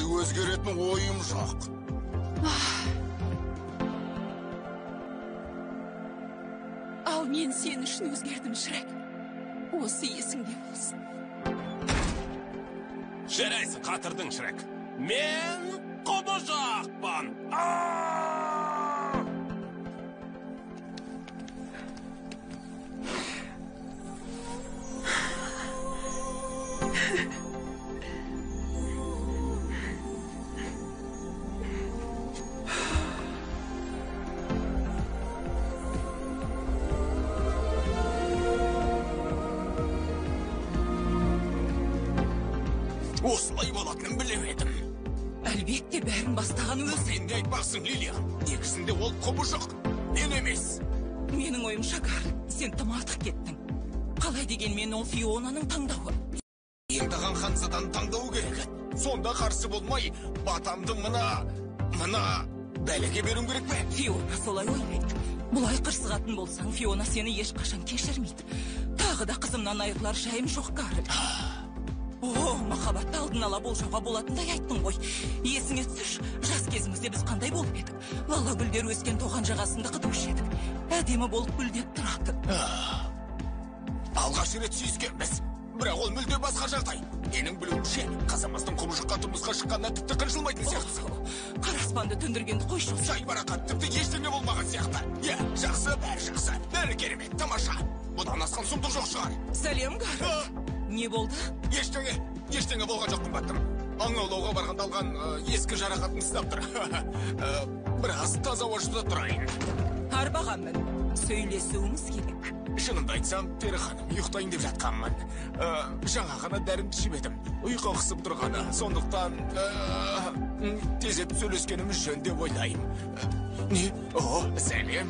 өзгеретін ойым жоқ. Ал мен сен үшін өзгердім, Шрек. Осы есіңде болсын. Жарайсың, қатырдың, Шрек. Мен құбыжықпын. Осылай болатынын білем едім. Әлбетте бәрін бастаған өз. Сен де айтпақсың, Лилиан. Негізінде ол құбыжық. Мен емес. Менің ойымша, Карл, сен тым артық кеттің. Қалай дегенмен ол Фионаның таңдауы. Ендіған ханзадан таңдау керек. Сонда қарсы болмай, батамды мына бәлеге беруім керек пе? Фиона солай ойлайды. Бұлай қырсығатын болсаң, Фиона сені ешқашан кешірмейді. Тағы да қызымнан айырылар жайым жоқ, Карл. О, махаббатты алдын ала болжауға болатындай айттың ғой. Есіңе түсірші, жас кезімізде біз қандай болып едік? Лала гүлдер өскен тоған жағасында қыдырушы едік. Әдемі болып гүлдеп тұрады. Алғаш рет сүйіскенбіз. Бірақ ол мүлде басқа жағдай. Менің білуімше, қазамыздың құбыжыққа тұрмысқа шыққанына тіпті қынжылмайтын сияқты. Қара аспанды төндіргенді қойшы. Жай барақат, тіпті ештеңе болмаған сияқты. Жақсы, бәрі жақсы. Бәрі керемет, тамаша. Бұдан асқан сұмдық жоқ шығар. Сәлем, Карл. Не болды? Ештеңе болған жоқ, қымбаттым. Аң аулауға барғанда алған ескі жарақатын ұстап тұр. Біраз таза ауашыда тұрайын. Арбағанмын. Сөйлесуіміз керек. Шынымды айтсам, Пері ханым, ұйықтайын деп жатқанмын. Жаңа ғана дәрімді ішіп едім. Ұйқы қысып тұрғаны. Сондықтан тезет сөйлескеніміз жөн деп ойлаймын. Не? О, сәлем.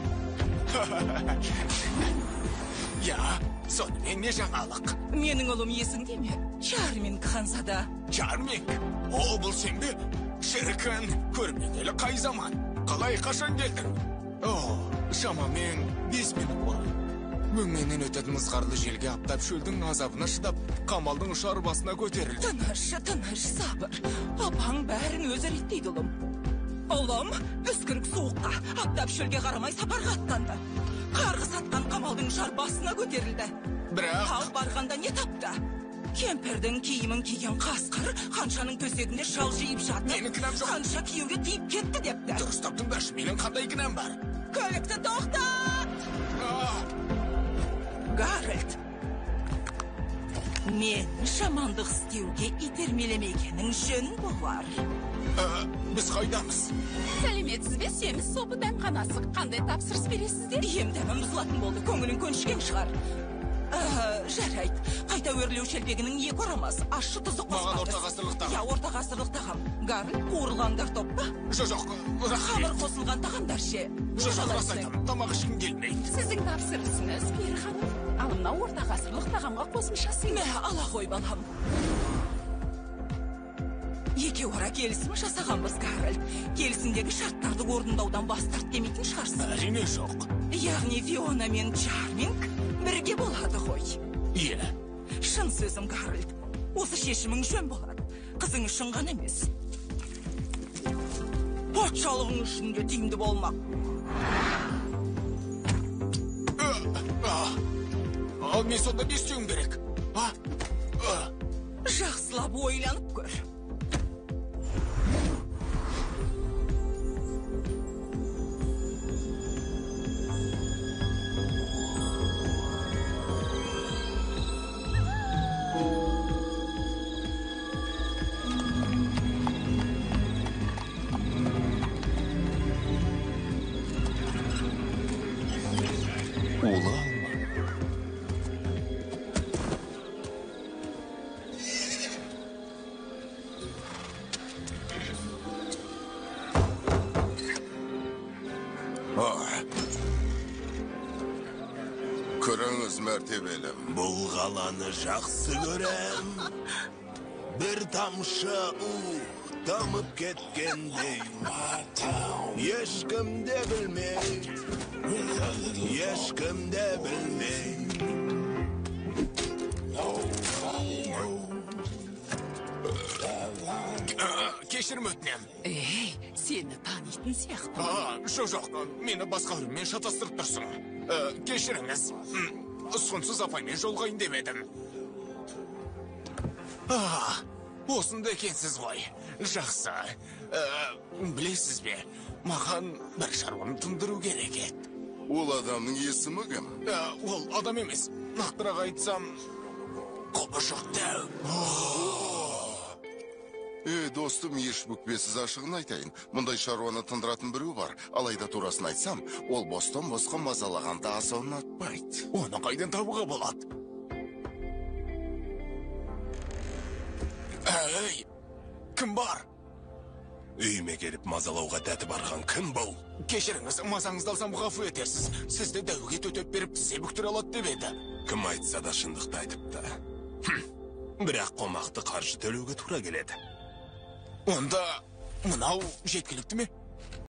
Сонымен не жаңалық? Менің ұлым есіңде ме? Чарминг ханзада. Чарминг? О, бұл сен бе? Шіркін, көрмегелі қай заман? Қалай қашан келдің? О, шамамен 5 минут болды. Өңменен өтетін ызғарлы желге аптап шөлдің азабына шыдап, қамалдың ұшар басына көтерілді. Тыныш, сабыр. Апаң бәрін өзі реттейді, ұлым. Ұлым, үскірік суыққа, аптап шөлге қарамай сапарға аттанды. Қарғыс атқан қамалдың ұшар басына көтерілді. Бірақ... Ал барғанда не тапты? Кемпірдің киімін киген қасқыр, қаншаның төсегінде шал жиып жатып, менің кінәм жоқ. қанша күйеуге тиіп кетті депті. Дұрыс таптыңдаршы, менің қандай кінәм бар? Көлікті тоқтат! Гарольд, мен жамандық істеуге итермелемегенің жөн болар. Біз қайдамыз? Сәлеметсіз бе, семіз сопы дәмханасы. Қандай тапсырыс бересіздер? Емдемім бұзылатын болды, көңілін көншіген шығар. Жарайды, қайта өрлеу шелпегінің екі орамас, ащы тұзы қоспаңыз. Маған орта ғасырлық тағам. Орта ғасырлық тағам. Гарольд, қуырылғандар топ па? Жоқ, қамыр қосылған тағамдар ше. Жоқ, рас айтамын, тамақ ішкім келмейді. Сіздің тапсырысыңыз, Пері ханым. Ал мына орта ғасырлық тағамға қосымшасы. Ала ғой, балам. Екі ора келісім жасағанбыз, Гарольд. Келісімдегі шарттарды орындаудан бас тарт демейтін шығарсың. Әрине жоқ. Яғни Фиона мен Чарминг бірге болады ғой. Шын сөзім, Гарольд. Осы шешімің жөн болады. Қызың үшін ғана емес. Патшалығың үшін де тиімді болмақ. Ал мен сонда не істеуім керек? Жақсылап ойланып көр. Көріңіз, мәртебелім. Бұл қаланы жақсы көрем. Бір тамшы тамып кеткендей. Ешкім де білмей. Ешкім де білмей. кешірім өтінем. Сені танитын сияқты. Жоқ, мені басқа біреумен шатастырып тұрсың. Кешіріңіз. Сонсыз апаймен жолғайын деп едім. Осында екенсіз ғой. Жақсы. Білесіз бе, маған бір шаруаны тындыру керек еді. Ол адамның есімі кім? Ол адам емес. Нақтырақ айтсам, құбыжық дәу. Достым, еш бүкпесіз ашығын айтайын. Мұндай шаруаны тындыратын біреу бар. Алайда турасын айтсам, ол бостан-босқа мазалағанда аса ұнатпайды. Оны қайдан табуға болады? Кім бар? Үйіме келіп мазалауға дәті барған кім бұл? Кешіріңіз, мазаңызды алсам ғафу етерсіз. Сізді дәуге төтеп беріп, тізе бүктіре алады деп еді. Кім айтса да шындықты айтыпты. Бірақ қомақты қаржы төлеуге тура келеді. Онда, мынау жеткілікті ме?